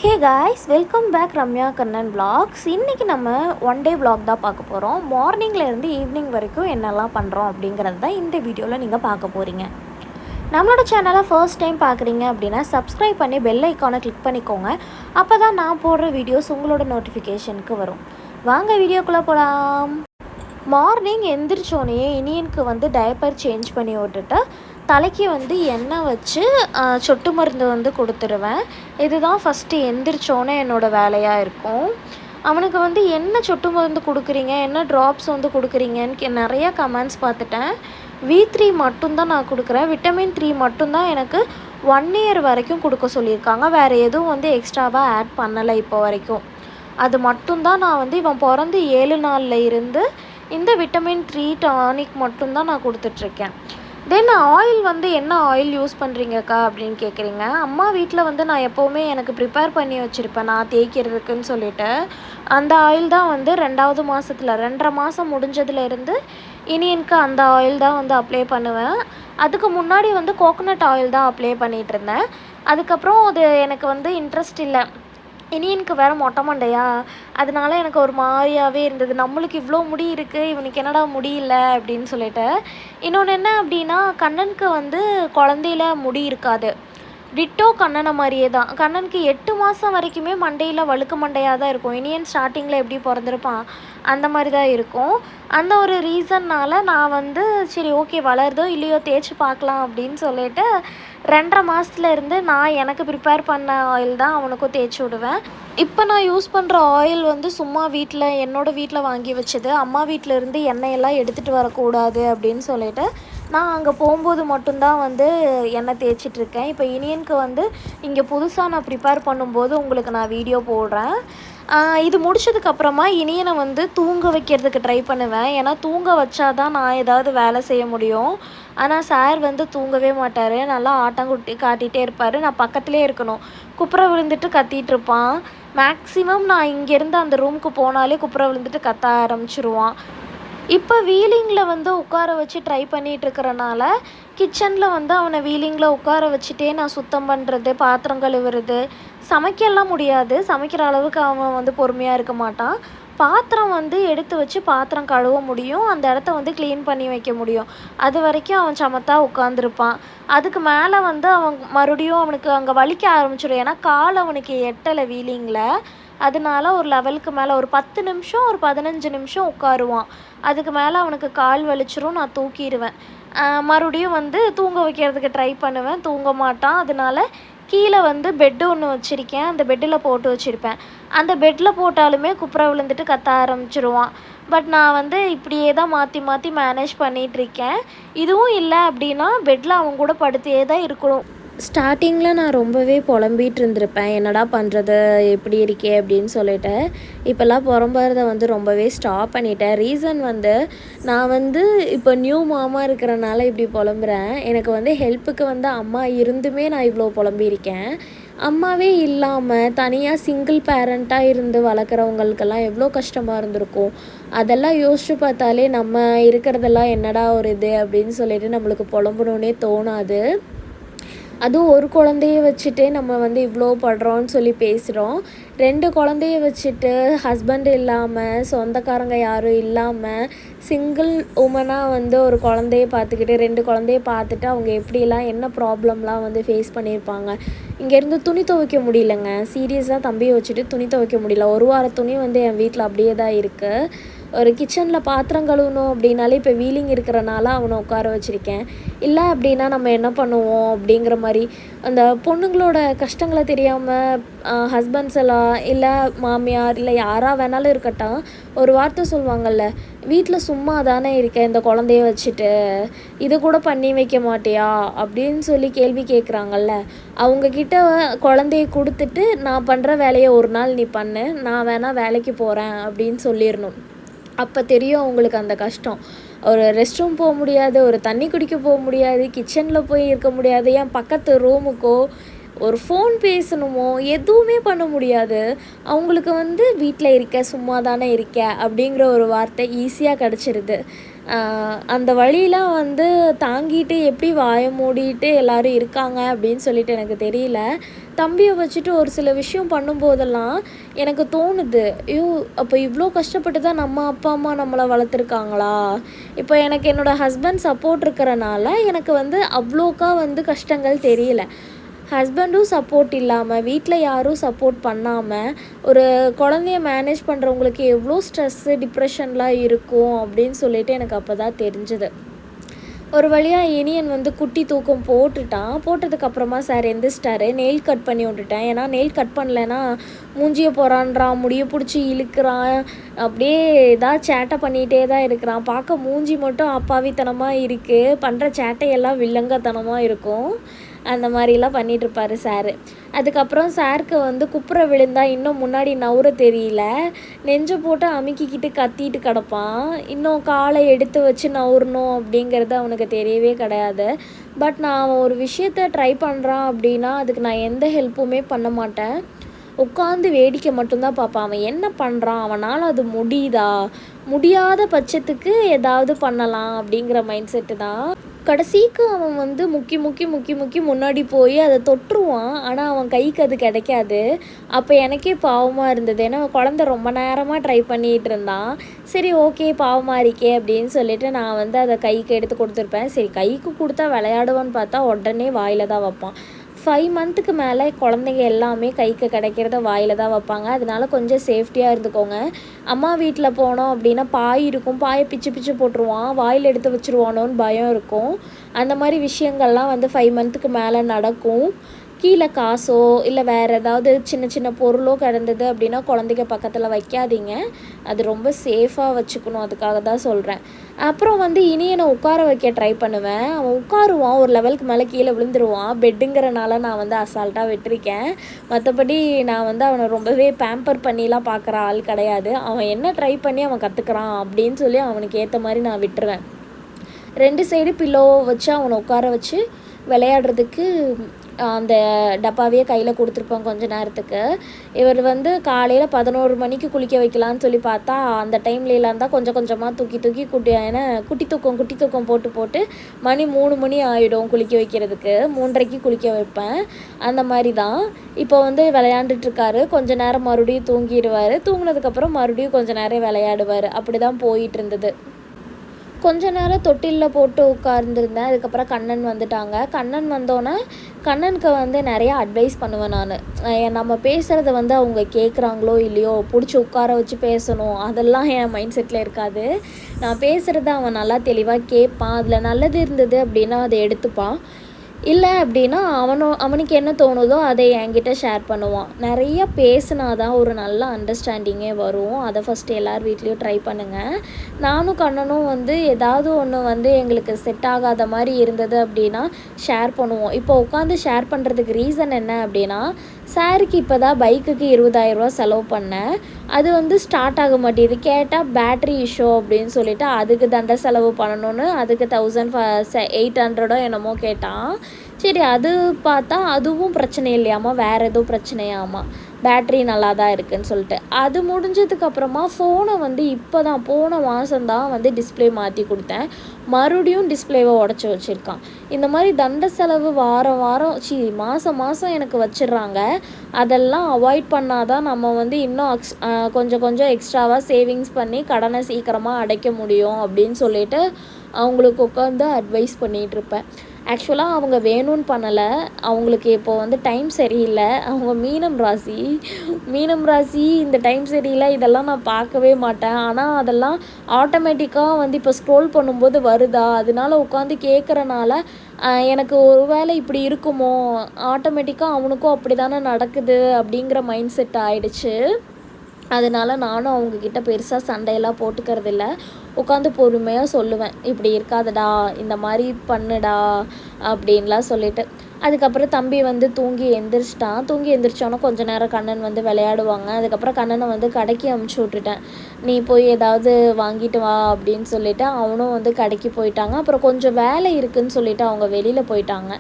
ஹே guys, welcome back Ramya Kannan vlogs. இன்றைக்கி நம்ம one day vlog தான் பார்க்க போகிறோம். மார்னிங்லேருந்து ஈவினிங் வரைக்கும் என்னெல்லாம் பண்ணுறோம் அப்படிங்கிறது தான் இந்த வீடியோவில் நீங்கள் பார்க்க போகிறீங்க. நம்மளோட சேனலை ஃபர்ஸ்ட் டைம் பார்க்குறீங்க அப்படின்னா சப்ஸ்கிரைப் பண்ணி பெல் ஐக்கானை கிளிக் பண்ணிக்கோங்க. அப்போ தான் நான் போடுற வீடியோஸ் உங்களோட நோட்டிஃபிகேஷனுக்கு வரும். வாங்க வீடியோக்குள்ளே போகலாம். மார்னிங் எந்திரிச்சோடனே இனியனுக்கு டயப்பர் சேஞ்ச் பண்ணி விட்டுட்டு தலைக்கு எண்ணெய் வச்சு சொட்டு மருந்து கொடுத்துருவேன். இதுதான் ஃபஸ்ட்டு எந்திரிச்சோன்னே என்னோடய வேலையாக இருக்கும். அவனுக்கு என்ன சொட்டு மருந்து கொடுக்குறீங்க, என்ன ட்ராப்ஸ் கொடுக்குறீங்கன்னு நிறையா கமெண்ட்ஸ் பார்த்துட்டேன். V3 மட்டும்தான் நான் கொடுக்குறேன். விட்டமின் 3 மட்டும்தான் எனக்கு 1 இயர் வரைக்கும் கொடுக்க சொல்லியிருக்காங்க. வேறு எதுவும் எக்ஸ்ட்ராவாக ஆட் பண்ணலை இப்போ வரைக்கும். அது மட்டும்தான் நான் இவன் பிறந்து 7 நாளில் இருந்து இந்த விட்டமின் 3 டானிக் மட்டும்தான் நான் கொடுத்துட்ருக்கேன். தென் ஆயில் என்ன ஆயில் யூஸ் பண்ணுறீங்கக்கா அப்படின்னு கேட்குறீங்க. அம்மா வீட்டில் நான் எப்போவுமே எனக்கு ப்ரிப்பேர் பண்ணி வச்சுருப்பேன் நான் தேய்க்கிறதுக்குன்னு சொல்லிட்டு. அந்த ஆயில் தான் 2வது மாதத்தில் 2.5 மாதம் முடிஞ்சதுலேருந்து இனியனுக்கு அந்த ஆயில் தான் அப்ளை பண்ணுவேன். அதுக்கு முன்னாடி கோகோனட் ஆயில் தான் அப்ளை பண்ணிகிட்ருந்தேன். அதுக்கப்புறம் அது எனக்கு இன்ட்ரெஸ்ட் இல்லை. இனியனுக்கு வேறு மொட்டை மண்டையா, அதனால எனக்கு ஒரு மாதிரியாகவே இருந்தது. நம்மளுக்கு இவ்வளோ முடி இருக்குது, இவனுக்கு என்னடா முடியல அப்படின்னு சொல்லிட்டு. இன்னொன்று என்ன அப்படின்னா, கண்ணனுக்கு குழந்தையில முடி இருக்காது. டிட்டோ கண்ணனை மாதிரியே தான். கண்ணனுக்கு 8 மாதம் வரைக்குமே மண்டையில் வழுக்கு மண்டையாக தான் இருக்கும். இனியன் ஸ்டார்டிங்கில் எப்படி பிறந்திருப்பான் அந்த மாதிரி தான் இருக்கும். அந்த ஒரு ரீசன்னால் நான் சரி ஓகே வளருதோ இல்லையோ தேய்ச்சி பார்க்கலாம் அப்படின்னு சொல்லிட்டு 2.5 மாதத்துலேருந்து நான் எனக்கு ப்ரிப்பேர் பண்ண ஆயில் தான் அவனுக்கும் தேய்ச்சி விடுவேன். இப்போ நான் யூஸ் பண்ணுற ஆயில் சும்மா என்னோடய வீட்டில் வாங்கி வச்சது. அம்மா வீட்டிலேருந்து எண்ணெயெல்லாம் எடுத்துகிட்டு வரக்கூடாது அப்படின்னு சொல்லிட்டு நான் அங்கே போகும்போது மட்டும்தான் எண்ணெய் தேய்ச்சிட்ருக்கேன். இப்போ இனியனுக்கு இங்கே புதுசாக நான் ப்ரிப்பேர் பண்ணும்போது உங்களுக்கு நான் வீடியோ போடுறேன். இது முடிச்சதுக்கப்புறமா இனியனை தூங்க வைக்கிறதுக்கு ட்ரை பண்ணுவேன். ஏன்னா தூங்க வச்சா தான் நான் ஏதாவது வேலை செய்ய முடியும். ஆனால் சார் தூங்கவே மாட்டார். நல்லா ஆட்டங்குட்டி காட்டிகிட்டே இருப்பார். நான் பக்கத்துலேயே இருக்கணும். குப்புற விழுந்துட்டு கத்திகிட்ருப்பான். மேக்ஸிமம் நான் இங்கேருந்து அந்த ரூமுக்கு போனாலே குப்புற விழுந்துட்டு கத்த ஆரம்பிச்சிருவான். இப்போ வீலிங்கில் உட்கார வச்சு ட்ரை பண்ணிகிட்ருக்கிறனால கிச்சனில் அவனை வீலிங்கில் உட்கார வச்சுட்டே நான் சுத்தம் பண்ணுறது, பாத்திரம் கழுவுறது, சமைக்கலாம் முடியாது. சமைக்கிற அளவுக்கு அவன் பொறுமையாக இருக்க மாட்டான். பாத்திரம் எடுத்து வச்சு பாத்திரம் கழுவ முடியும். அந்த இடத்த க்ளீன் பண்ணி வைக்க முடியும். அது வரைக்கும் அவன் சமத்தா உட்காந்துருப்பான். அதுக்கு மேலே அவன் மறுபடியும் அவனுக்கு அங்கே வலிக்க ஆரம்பிச்சிடும். ஏன்னா கால் அவனுக்கு எட்டலை வீலிங்கில். அதனால ஒரு லெவலுக்கு மேலே ஒரு 10 நிமிஷம் ஒரு 15 நிமிஷம் உட்காருவான். அதுக்கு மேலே அவனுக்கு கால் வலிச்சிரும். நான் தூக்கிடுவேன். மறுபடியும் தூங்க வைக்கிறதுக்கு ட்ரை பண்ணுவேன். தூங்க மாட்டான். அதனால கீழே பெட்டு ஒன்று வச்சுருக்கேன். அந்த பெட்டில் போட்டு வச்சுருப்பேன். அந்த பெட்டில் போட்டாலுமே குப்புற விழுந்துட்டு கத்த ஆரம்பிச்சிருவான். பட் நான் இப்படியே தான் மாற்றி மாற்றி மேனேஜ் பண்ணிகிட்ருக்கேன். இதுவும் இல்லை அப்படின்னா பெட்டில் அவன் கூட படுத்தே தான் இருக்கணும். ஸ்டார்டிங்கில் நான் ரொம்பவே புலம்பிகிட்டு இருந்திருப்பேன். என்னடா பண்ணுறது, எப்படி இருக்கே அப்படின்னு சொல்லிட்டு. இப்போல்லாம் புறம்புறத ரொம்பவே ஸ்டாப் பண்ணிட்டேன். ரீசன் நான் இப்போ நியூ மாமா இருக்கிறனால இப்படி புலம்புறேன். எனக்கு ஹெல்ப்புக்கு அம்மா இருந்துமே நான் இவ்வளோ புலம்பியிருக்கேன். அம்மாவே இல்லாமல் தனியாக சிங்கிள் பேரண்ட்டாக இருந்து வளர்க்குறவங்களுக்கெல்லாம் எவ்வளோ கஷ்டமாக இருந்திருக்கும். அதெல்லாம் யோசிச்சு பார்த்தாலே நம்ம இருக்கிறதெல்லாம் என்னடா ஒரு இது அப்படின்னு சொல்லிட்டு நம்மளுக்கு புலம்பணுன்னே தோணாது. அதுவும் ஒரு குழந்தைய வச்சுட்டே நம்ம இவ்வளோ படுறோன்னு சொல்லி பேசுகிறோம். 2 குழந்தைய வச்சுட்டு ஹஸ்பண்ட் இல்லாமல், சொந்தக்காரங்க யாரும் இல்லாமல், சிங்கிள் உமனாக ஒரு குழந்தைய பார்த்துக்கிட்டு 2 குழந்தைய பார்த்துட்டு அவங்க எப்படிலாம் என்ன ப்ராப்ளம்லாம் ஃபேஸ் பண்ணியிருப்பாங்க. இங்கேருந்து துணி துவைக்க முடியலங்க. சீரியஸாக தம்பியை வச்சுட்டு துணி துவைக்க முடியல. ஒரு வார துணி என் வீட்டில் அப்படியே தான் இருக்குது. ஒரு கிச்சனில் பாத்திரம் கழுவணும் அப்படின்னாலே இப்போ வீலிங் இருக்கிறனால அவனை உட்கார வச்சுருக்கேன். இல்லை அப்படின்னா நம்ம என்ன பண்ணுவோம் அப்படிங்கிற மாதிரி அந்த பொண்ணுங்களோட கஷ்டங்களை தெரியாமல் ஹஸ்பண்ட்ஸ் எல்லாம் இல்லை மாமியார் இல்லை யாராக வேணாலும் இருக்கட்டும் ஒரு வார்த்தை சொல்லுவாங்கள்ல, வீட்டில் சும்மா தானே இருக்கேன் இந்த குழந்தைய வச்சுட்டு, இது கூட பண்ணி வைக்க மாட்டியா அப்படின்னு சொல்லி கேள்வி கேட்குறாங்கல்ல. அவங்கக்கிட்ட குழந்தைய கொடுத்துட்டு நான் பண்ணுற வேலையை ஒரு நாள் நீ பண்ணு, நான் வேணால் வேலைக்கு போகிறேன் அப்படின்னு சொல்லிடணும். அப்போ தெரியும் அவங்களுக்கு அந்த கஷ்டம். ஒரு ரெஸ்ட் ரூம் போக முடியாது, ஒரு தண்ணி குடிக்க போக முடியாது, கிச்சனில் போய் இருக்க முடியாது, என் பக்கத்து ரூமுக்கோ ஒரு ஃபோன் பேசணுமோ எதுவுமே பண்ண முடியாது. அவங்களுக்கு வீட்டில் இருக்க சும்மா தானே இருக்க அப்படிங்கிற ஒரு வார்த்தை ஈஸியாக கிடச்சிருது. அந்த வலிலாம் வந்து தாங்கிட்டு எப்படி வாய மூடிட்டு எல்லோரும் இருக்காங்க அப்படின்னு சொல்லிட்டு எனக்கு தெரியல. தம்பியை வச்சுட்டு ஒரு சில விஷயம் பண்ணும்போதெல்லாம் எனக்கு தோணுது, ஐயோ அப்போ இவ்வளோ கஷ்டப்பட்டு தான் நம்ம அப்பா அம்மா நம்மளை வளர்த்துருக்காங்களா? இப்போ எனக்கு என்னோடய ஹஸ்பண்ட் சப்போர்ட் இருக்கிறனால எனக்கு வந்து அவ்வளோக்கா வந்து கஷ்டங்கள் தெரியல. ஹஸ்பண்டும் சப்போர்ட் இல்லாமல், வீட்டில் யாரும் சப்போர்ட் பண்ணாமல், ஒரு குழந்தைய மேனேஜ் பண்ணுறவங்களுக்கு எவ்வளோ ஸ்ட்ரெஸ்ஸு, டிப்ரெஷன்லாம் இருக்கும் அப்படின்னு சொல்லிட்டு எனக்கு அப்போ தான் தெரிஞ்சுது. ஒரு வழியாக இனியன் வந்து குட்டி தூக்கம் போட்டுட்டான். போட்டதுக்கப்புறமா சார் எந்திரிச்சிட்டாரு. நெயில் கட் பண்ணி விட்டுட்டேன். ஏன்னா நெயில் கட் பண்ணலைன்னா மூஞ்சியை போகிறான்றான், முடியை பிடிச்சி இழுக்கிறான், அப்படியே ஏதாவது சேட்டை பண்ணிகிட்டே தான் இருக்கிறான். பார்க்க மூஞ்சி மட்டும் அப்பாவித்தனமாக இருக்குது, பண்ணுற சேட்டையெல்லாம் வில்லங்கத்தனமாக இருக்கும். அந்த மாதிரிலாம் பண்ணிகிட்ருப்பாரு சார். அதுக்கப்புறம் சாருக்கு வந்து குப்புற விழுந்தா இன்னும் முன்னாடி நவுற தெரியல, நெஞ்சை போட்டு அமுக்கிக்கிட்டு கத்திட்டு கிடப்பான். இன்னும் காலை எடுத்து வச்சு நவுறணும் அப்படிங்கிறது அவனுக்கு தெரியவே கிடையாது. பட் நான் அவன் ஒரு விஷயத்த ட்ரை பண்ணுறான் அப்படின்னா அதுக்கு நான் எந்த ஹெல்ப்புமே பண்ண மாட்டேன். உட்காந்து வேடிக்கை மட்டும்தான் பார்ப்பான். அவன் என்ன பண்ணுறான், அவனால் அது முடியுதா, முடியாத பட்சத்துக்கு ஏதாவது பண்ணலாம் அப்படிங்கிற மைண்ட் செட்டு தான். கடைசிக்கு அவன் வந்து முக்கி முக்கி முக்கி முக்கி முன்னாடி போய் அதை தொட்டுருவான். ஆனால் அவன் கைக்கு அது கிடைக்காது. அப்போ எனக்கே பாவமாக இருந்தது. ஏன்னா குழந்த ரொம்ப நேரமாக ட்ரை பண்ணிகிட்டு இருந்தான். சரி ஓகே பாவமாக இருக்கே அப்படின்னு சொல்லிட்டு நான் வந்து அதை கைக்கு எடுத்து கொடுத்துருப்பேன். சரி கைக்கு கொடுத்தா விளையாடுவான்னு பார்த்தா உடனே வாயில் தான் வைப்பான். 5 மந்த்துக்கு மேலே குழந்தைங்க எல்லாமே கைக்கு கிடைக்கிறத வாயில் தான் வைப்பாங்க. அதனால கொஞ்சம் சேஃப்டியாக இருந்துக்கோங்க. அம்மா வீட்டில் போனோம் அப்படின்னா பாய் இருக்கும், பாயை பிச்சு பிச்சு போட்டுருவான், வாயில் எடுத்து வச்சுருவானோன்னு பயம் இருக்கும். அந்த மாதிரி விஷயங்கள்லாம் வந்து 5 மந்த்துக்கு மேலே நடக்கும். கீழே காசோ இல்லை வேறு ஏதாவது சின்ன சின்ன பொருளோ கிடந்தது அப்படின்னா குழந்தைங்க பக்கத்தில் வைக்காதீங்க. அது ரொம்ப சேஃபாக வச்சுக்கணும், அதுக்காக தான் சொல்கிறேன். அப்புறம் வந்து இனியனை உட்கார வைக்க ட்ரை பண்ணுவேன். அவன் உட்காருவான், ஒரு லெவலுக்கு மேலே கீழே விழுந்துருவான். பெட்டுங்கிறனால நான் வந்து அசால்ட்டாக விட்டுருக்கேன். மற்றபடி நான் வந்து அவனை ரொம்பவே பேம்பர் பண்ணிலாம் பார்க்குற ஆள் கிடையாது. அவன் என்ன ட்ரை பண்ணி அவன் கற்றுக்குறான் அப்படின்னு சொல்லி அவனுக்கு ஏற்ற மாதிரி நான் விட்டுருவேன். 2 சைடு பில்லோவை வச்சு அவனை உட்கார வச்சு விளையாடுறதுக்கு அந்த டப்பாவையே கையில் கொடுத்துருப்போம் கொஞ்ச நேரத்துக்கு. இவர் வந்து காலையில் 11 மணிக்கு குளிக்க வைக்கலான்னு சொல்லி பார்த்தா அந்த டைம்லலாம் தான் கொஞ்சம் கொஞ்சமாக தூக்கி தூக்கி ஏன்னா குட்டி தூக்கம் போட்டு மணி 3 மணி ஆகிடும் குளிக்க வைக்கிறதுக்கு. 3:30க்கு குளிக்க வைப்பேன். அந்த மாதிரி தான் இப்போ வந்து விளையாண்டுட்ருக்காரு. கொஞ்சம் நேரம் மறுபடியும் தூங்கிடுவார். தூங்கினதுக்கப்புறம் மறுபடியும் கொஞ்சம் நேரம் விளையாடுவார். அப்படி தான் போயிட்டு இருந்தது. கொஞ்ச நேரம் தொட்டிலில் போட்டு உட்கார்ந்துருந்தேன். அதுக்கப்புறம் கண்ணன் வந்துட்டாங்க. கண்ணன் வந்தோன்னே கண்ணனுக்கு வந்து நிறையா அட்வைஸ் பண்ணுவேன் நான். நம்ம பேசுகிறத வந்து அவங்க கேட்குறாங்களோ இல்லையோ பிடிச்சி உட்கார வச்சு பேசணும், அதெல்லாம் என் மைண்ட் செட்டில் இருக்காது. நான் பேசுகிறத அவன் நல்லா தெளிவாக கேட்பான். அதில் நல்லது இருந்தது அப்படின்னா அதை எடுத்துப்பான். இல்லை அப்படின்னா அவனுக்கு என்ன தோணுதோ அதை என்கிட்ட ஷேர் பண்ணுவான். நிறைய பேசினா தான் ஒரு நல்ல அண்டர்ஸ்டாண்டிங்கே வரும். அதை ஃபஸ்ட்டு எல்லார் வீட்லேயும் ட்ரை பண்ணுங்கள். நானும் கண்ணனும் வந்து ஏதாவது ஒன்று வந்து எங்களுக்கு செட் ஆகாத மாதிரி இருந்தது அப்படின்னா ஷேர் பண்ணுவோம். இப்போ உட்காந்து ஷேர் பண்ணுறதுக்கு ரீசன் என்ன அப்படின்னா, சாருக்கு இப்போ தான் பைக்குக்கு 20,000 செலவு பண்ணேன். அது வந்து ஸ்டார்ட் ஆக மாட்டேது. கேட்டால் பேட்ரி இஷ்யூ அப்படின்னு சொல்லிவிட்டு அதுக்கு தண்டை செலவு பண்ணணுன்னு அதுக்கு 1800 என்னமோ கேட்டான். சரி அது பார்த்தா அதுவும் பிரச்சனை இல்லையாம்மா, வேறு ஏதோ பிரச்சனையாம்மா, பேட்ரி நல்லா தான் இருக்குதுன்னு சொல்லிட்டு. அது முடிஞ்சதுக்கப்புறமா ஃபோனை வந்து இப்போ தான் போன மாதம்தான் வந்து டிஸ்பிளே மாற்றி கொடுத்தேன். மறுபடியும் டிஸ்பிளேவை உடச்சி வச்சுருக்கான். இந்த மாதிரி தண்டை செலவு வாரம் மாதம் எனக்கு வச்சிடுறாங்க. அதெல்லாம் அவாய்ட் பண்ணால் தான் நம்ம வந்து இன்னும் கொஞ்சம் எக்ஸ்ட்ராவாக சேவிங்ஸ் பண்ணி கடனை சீக்கிரமாக அடைக்க முடியும் அப்படின்னு சொல்லிட்டு அவங்களுக்கு உட்காந்து அட்வைஸ் பண்ணிகிட்ருப்பேன். ஆக்சுவலாக அவங்க வேணும்னு பண்ணலை. அவங்களுக்கு இப்போது வந்து டைம் சரியில்லை. அவங்க மீனம் ராசி இந்த டைம் சரியில்லை, இதெல்லாம் நான் பார்க்கவே மாட்டேன். ஆனால் அதெல்லாம் ஆட்டோமேட்டிக்காக வந்து இப்போ ஸ்க்ரோல் பண்ணும்போது வருதா, அதனால உட்காந்து கேட்குறனால எனக்கு ஒரு வேளை இப்படி இருக்குமோ, ஆட்டோமேட்டிக்காக அவனுக்கும் அப்படி தானே நடக்குது அப்படிங்கிற மைண்ட் செட் ஆகிடுச்சு. அதனால் நானும் அவங்கக்கிட்ட பெருசாக சண்டையெல்லாம் போட்டுக்கிறதில்ல. உட்காந்து பொறுமையாக சொல்லுவேன், இப்படி இருக்காதடா, இந்த மாதிரி பண்ணுடா அப்படின்லாம் சொல்லிவிட்டு. அதுக்கப்புறம் தம்பி வந்து தூங்கி எந்திரிச்சோன்னே கொஞ்சம் நேரம் கண்ணன் வந்து விளையாடுவாங்க. அதுக்கப்புறம் கண்ணனை வந்து கடைக்கு அமுச்சு விட்டுட்டேன். நீ போய் ஏதாவது வாங்கிட்டு வா அப்படின்னு சொல்லிவிட்டு அவனும் வந்து கடைக்கு போயிட்டாங்க. அப்புறம் கொஞ்சம் வேலை இருக்குதுன்னு சொல்லிவிட்டு அவங்க வெளியில் போயிட்டாங்க.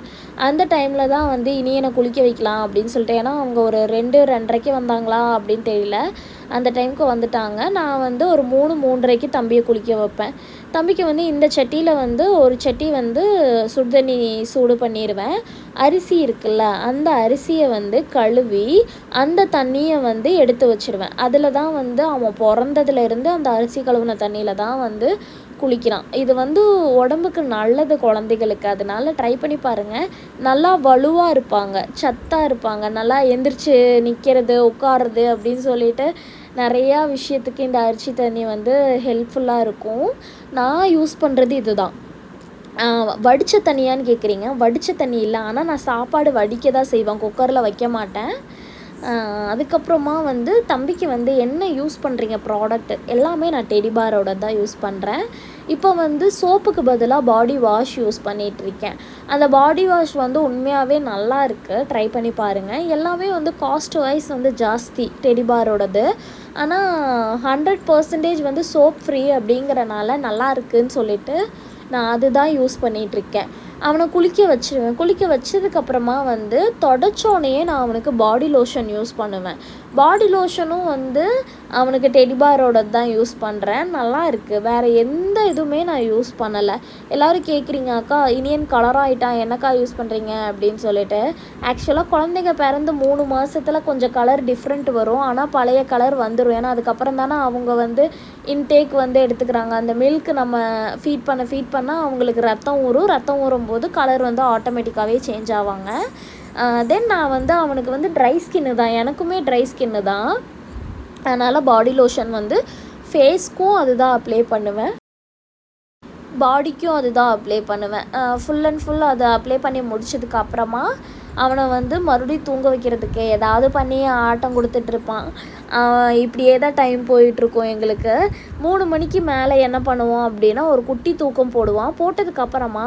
அந்த டைமில் தான் வந்து இனியனை குளிக்க வைக்கலாம் அப்படின்னு சொல்லிட்டு, ஏன்னா அவங்க ஒரு 2-2:30க்கு வந்தாங்களா அப்படின்னு தெரியல, அந்த டைமுக்கு வந்துட்டாங்க. நான் வந்து ஒரு 3-3:30க்கு தம்பியை குளிக்க வைப்பேன். தம்பிக்கு வந்து இந்த சட்டியில் வந்து ஒரு சட்டி வந்து சுடுதண்ணி சூடு பண்ணிடுவேன். அரிசி இருக்குல்ல, அந்த அரிசியை வந்து கழுவி அந்த தண்ணியை வந்து எடுத்து வச்சுருவேன். அதில் தான் வந்து அவன் பிறந்ததுலேருந்து அந்த அரிசி கழுவின தண்ணியில் தான் வந்து குளிக்கிறான். இது வந்து உடம்புக்கு நல்லது குழந்தைகளுக்கு. அதனால ட்ரை பண்ணி பாருங்கள். நல்லா வலுவாக இருப்பாங்க, சத்தாக இருப்பாங்க, நல்லா எந்திரிச்சு நிற்கிறது, உட்காருறது அப்படின்னு சொல்லிட்டு நிறையா விஷயத்துக்கு இந்த அரிசி தண்ணி வந்து ஹெல்ப்ஃபுல்லாக இருக்கும். நான் யூஸ் பண்ணுறது இது தான். வடித்த தண்ணியான்னு கேட்குறீங்க, வடித்த தண்ணி இல்லை. ஆனால் நான் சாப்பாடு வடிக்க தான் செய்வேன், குக்கரில் வைக்க மாட்டேன். அதுக்கப்புறமா வந்து தம்பிக்கு வந்து என்ன யூஸ் பண்ணுறீங்க ப்ராடக்ட் எல்லாமே நான் டெடிபாரோட தான் யூஸ் பண்ணுறேன். இப்போ வந்து சோப்புக்கு பதிலாக பாடி வாஷ் யூஸ் பண்ணிகிட்ருக்கேன். அந்த பாடி வாஷ் வந்து உண்மையாகவே நல்லா இருக்குது, ட்ரை பண்ணி பாருங்கள். எல்லாமே வந்து காஸ்ட் வைஸ் வந்து ஜாஸ்தி டெடிபாரோடது. ஆனால் 100% வந்து சோப் ஃப்ரீ அப்படிங்கிறனால நல்லா இருக்குதுன்னு சொல்லிட்டு நான் அதுதான் யூஸ் பண்ணிகிட்ருக்கேன். அவனை குளிக்க வச்சுருவேன். குளிக்க வச்சதுக்கப்புறமா வந்து தொடச்சோனையே நான் அவனுக்கு பாடி லோஷன் யூஸ் பண்ணுவேன். பாடி லோஷனும் வந்து அவனுக்கு டெடிபாரோட தான் யூஸ் பண்ணுறேன். நல்லா இருக்குது. வேறு எந்த இதுவுமே நான் யூஸ் பண்ணலை. எல்லோரும் கேட்குறீங்க, அக்கா இனியன் கலர் ஆகிட்டான் என்னக்கா யூஸ் பண்ணுறீங்க அப்படின்னு சொல்லிட்டு. ஆக்சுவலாக குழந்தைங்க பிறந்து 3 மாதத்தில் கொஞ்சம் கலர் டிஃப்ரெண்ட் வரும். ஆனால் பழைய கலர் வந்துடும். ஏன்னா அதுக்கப்புறம் தானே அவங்க வந்து இன்டேக் வந்து எடுத்துக்கிறாங்க. அந்த மில்க் நம்ம ஃபீட் பண்ணால் அவங்களுக்கு ரத்தம் ஊறும்போது கலர் வந்து ஆட்டோமேட்டிக்காகவே சேஞ்ச் ஆவாங்க. தென் நான் வந்து அவனுக்கு வந்து ட்ரை ஸ்கின்னு தான், எனக்குமே ட்ரை ஸ்கின்னு தான். அதனால் பாடி லோஷன் வந்து ஃபேஸ்க்கும் அதுதான் அப்ளை பண்ணுவேன், பாடிக்கும் அதுதான் அப்ளை பண்ணுவேன். ஃபுல் அண்ட் ஃபுல் அதை அப்ளை பண்ணி முடிச்சதுக்கப்புறமா அவனை வந்து மறுபடியும் தூங்க வைக்கிறதுக்கு ஏதாவது பண்ணி ஆட்டம் கொடுத்துட்ருப்பான். இப்படியே தான் டைம் போயிட்டுருக்கோம் எங்களுக்கு. 3 மணிக்கு மேலே என்ன பண்ணுவோம் அப்படின்னா ஒரு குட்டி தூக்கம் போடுவான். போட்டதுக்கப்புறமா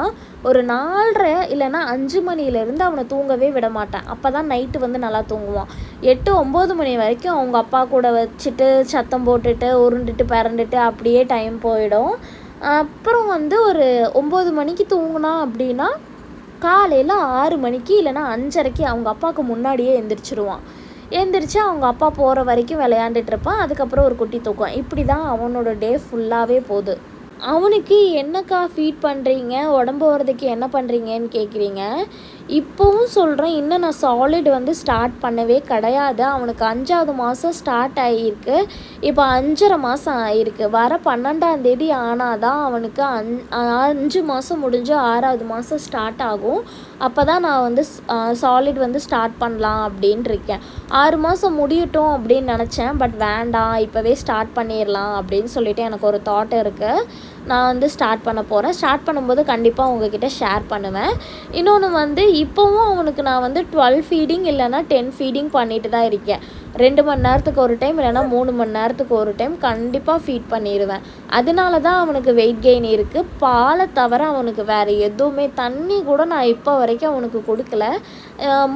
ஒரு 4:30 இல்லைன்னா 5 மணிலேருந்து அவனை தூங்கவே விட மாட்டேன். அப்போ தான் நைட்டு வந்து நல்லா தூங்குவான். 8-9 மணி வரைக்கும் அவங்க அப்பா கூட வச்சுட்டு சத்தம் போட்டுட்டு உருண்டுட்டு பரண்டுட்டு அப்படியே டைம் போயிடும். அப்புறம் வந்து ஒரு 9 மணிக்கு தூங்கினா அப்படின்னா காலையில் 6 மணிக்கு இல்லைன்னா 5:30க்கு அவங்க அப்பாவுக்கு முன்னாடியே எந்திரிச்சு அவங்க அப்பா போகிற வரைக்கும் விளையாண்டுட்ருப்பான். அதுக்கப்புறம் ஒரு குட்டி தூக்கம். இப்படி தான் அவனோட டே ஃபுல்லாகவே போகுது. அவனுக்கு என்னக்கா ஃபீட் பண்ணுறீங்க, உடம்பு வரதுக்கு என்ன பண்ணுறீங்கன்னு கேட்குறீங்க. இப்போவும் சொல்கிறேன், இன்னும் நான் சாலிட் வந்து ஸ்டார்ட் பண்ணவே கிடையாது. அவனுக்கு 5வது மாதம் ஸ்டார்ட் ஆகியிருக்கு. இப்போ 5.5 மாதம் ஆகிருக்கு. வர 12ஆம் தேதி ஆனால் தான் அவனுக்கு 5 மாதம் முடிஞ்சு 6வது மாதம் ஸ்டார்ட் ஆகும். அப்போ தான் நான் வந்து சாலிட் வந்து ஸ்டார்ட் பண்ணலாம் அப்படின்ட்டு இருக்கேன். 6 மாதம் முடியட்டும் அப்படின்னு நினச்சேன். பட் வேண்டாம், இப்போவே ஸ்டார்ட் பண்ணிடலாம் அப்படின்னு சொல்லிட்டு எனக்கு ஒரு தாட் இருக்குது. நான் வந்து ஸ்டார்ட் பண்ண போகிறேன். ஸ்டார்ட் பண்ணும்போது கண்டிப்பாக உங்ககிட்ட ஷேர் பண்ணுவேன். இன்னொன்று வந்து இப்போவும் அவனுக்கு நான் வந்து 12 ஃபீடிங் இல்லைனா 10 ஃபீடிங் பண்ணிட்டு தான் இருக்கேன். 2 மணி நேரத்துக்கு ஒரு டைம் இல்லைனா 3 மணி நேரத்துக்கு ஒரு டைம் கண்டிப்பாக ஃபீட் பண்ணிடுவேன். அதனால தான் அவனுக்கு வெயிட் கெயின் இருக்குது. பாலை தவிர அவனுக்கு வேறு எதுவுமே, தண்ணி கூட நான் இப்போ வரைக்கும் அவனுக்கு கொடுக்கல.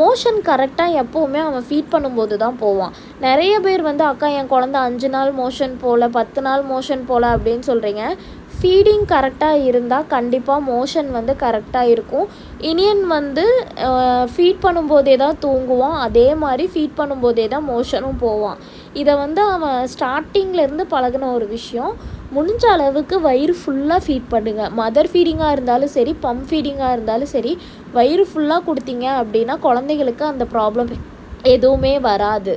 மோஷன் கரெக்டாக எப்போவுமே அவன் ஃபீட் பண்ணும்போது தான் போவான். நிறைய பேர் வந்து அக்கா என் குழந்த 5 நாள் மோஷன் போல் 10 நாள் மோஷன் போல் அப்படின்னு சொல்கிறீங்க. ஃபீடிங் கரெக்டாக இருந்தால் கண்டிப்பாக மோஷன் வந்து கரெக்டாக இருக்கும். இனியன் வந்து ஃபீட் பண்ணும்போதே தான் தூங்குவான். அதே மாதிரி ஃபீட் பண்ணும்போதே தான் மோஷனும் போவான். இதை வந்து அவன் ஸ்டார்டிங்லேருந்து பழகின ஒரு விஷயம். முடிஞ்ச அளவுக்கு வயிறு ஃபுல்லாக ஃபீட் பண்ணுங்கள். மதர் ஃபீடிங்காக இருந்தாலும் சரி, பம்ப் ஃபீடிங்காக இருந்தாலும் சரி, வயிறு ஃபுல்லாக கொடுத்தீங்க அப்படின்னா குழந்தைகளுக்கு அந்த ப்ராப்ளம் எதுவுமே வராது.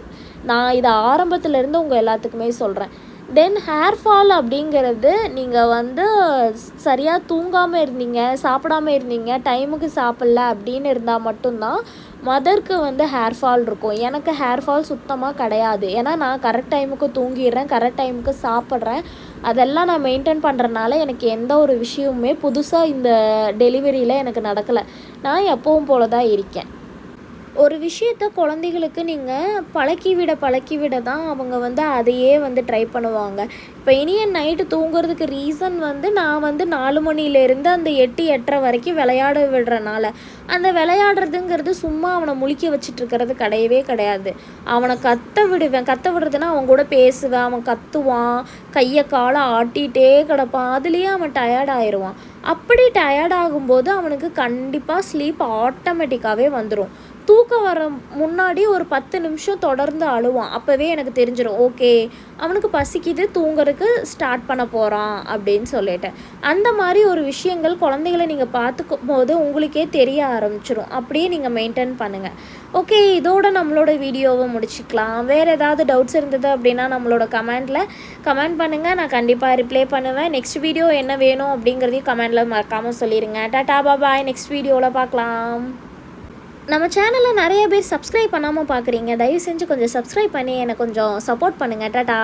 நான் இதை ஆரம்பத்துலேருந்து உங்கள் எல்லாத்துக்குமே சொல்கிறேன். தென் ஹேர் ஃபால் அப்படிங்கிறது நீங்கள் வந்து சரியாக தூங்காமல் இருந்தீங்க, சாப்பிடாமல் இருந்தீங்க, டைமுக்கு சாப்பிட்ல அப்படின்னு இருந்தால் மட்டும்தான் மதருக்கு வந்து ஹேர் ஃபால் இருக்கும். எனக்கு ஹேர் ஃபால் சுத்தமாக கிடையாது. ஏன்னா நான் கரெக்ட் டைமுக்கு தூங்கிடுறேன், கரெக்ட் டைமுக்கு சாப்பிட்றேன். அதெல்லாம் நான் மெயின்டைன் பண்ணுறனால எனக்கு எந்த ஒரு விஷயமுமே புதுசாக இந்த டெலிவரியில் எனக்கு நடக்கலை. நான் எப்பவும் போல தான் இருக்கேன். ஒரு விஷயத்த குழந்தைகளுக்கு நீங்கள் பழக்கி விட தான் அவங்க வந்து அதையே வந்து ட்ரை பண்ணுவாங்க. இப்போ இனியன் நைட்டு தூங்குறதுக்கு ரீசன் வந்து நான் வந்து 4 மணிலேருந்து அந்த 8-8:30 வரைக்கும் விளையாட விடுறனால. அந்த விளையாடுறதுங்கிறது சும்மா அவனை முழிக்க வச்சிட்ருக்கிறது கிடையாது. அவனை கத்த விடுறதுன்னா அவன் கூட பேசுவேன், அவன் கத்துவான், கையை காலை ஆட்டிகிட்டே கிடப்பான். அதுலேயே அவன் டயர்ட் ஆயிடுவான். அப்படி டயர்ட் ஆகும்போது அவனுக்கு கண்டிப்பாக ஸ்லீப் ஆட்டோமேட்டிக்காகவே வந்துடும். தூக்கம் வர முன்னாடி ஒரு 10 நிமிஷம் தொடர்ந்து அழுவான். அப்போவே எனக்கு தெரிஞ்சிடும், ஓகே அவனுக்கு பசிக்குது, தூங்குறதுக்கு ஸ்டார்ட் பண்ண போகிறான் அப்படின்னு சொல்லிட்டு. அந்த மாதிரி ஒரு விஷயங்கள் குழந்தைகளை நீங்கள் பார்த்துக்கும் போது உங்களுக்கே தெரிய ஆரம்பிச்சிடும். அப்படியே நீங்கள் மெயின்டைன் பண்ணுங்கள். ஓகே, இதோட நம்மளோட வீடியோவை முடிச்சுக்கலாம். வேறு ஏதாவது டவுட்ஸ் இருந்தது அப்படின்னா நம்மளோட கமெண்ட் பண்ணுங்கள். நான் கண்டிப்பாக ரிப்ளை பண்ணுவேன். நெக்ஸ்ட் வீடியோ என்ன வேணும் அப்படிங்கிறதையும் கமெண்டில் மறக்காமல் சொல்லிடுங்க. டாடா பாய், நெக்ஸ்ட் வீடியோவில் பார்க்கலாம். நம்ம சேனலில் நிறைய பேர் சப்ஸ்கிரைப் பண்ணாமல் பார்க்குறீங்க. தயவு செஞ்சு கொஞ்சம் சப்ஸ்கிரைப் பண்ணி எனக்கு கொஞ்சம் சப்போர்ட் பண்ணுங்கள். டாடா.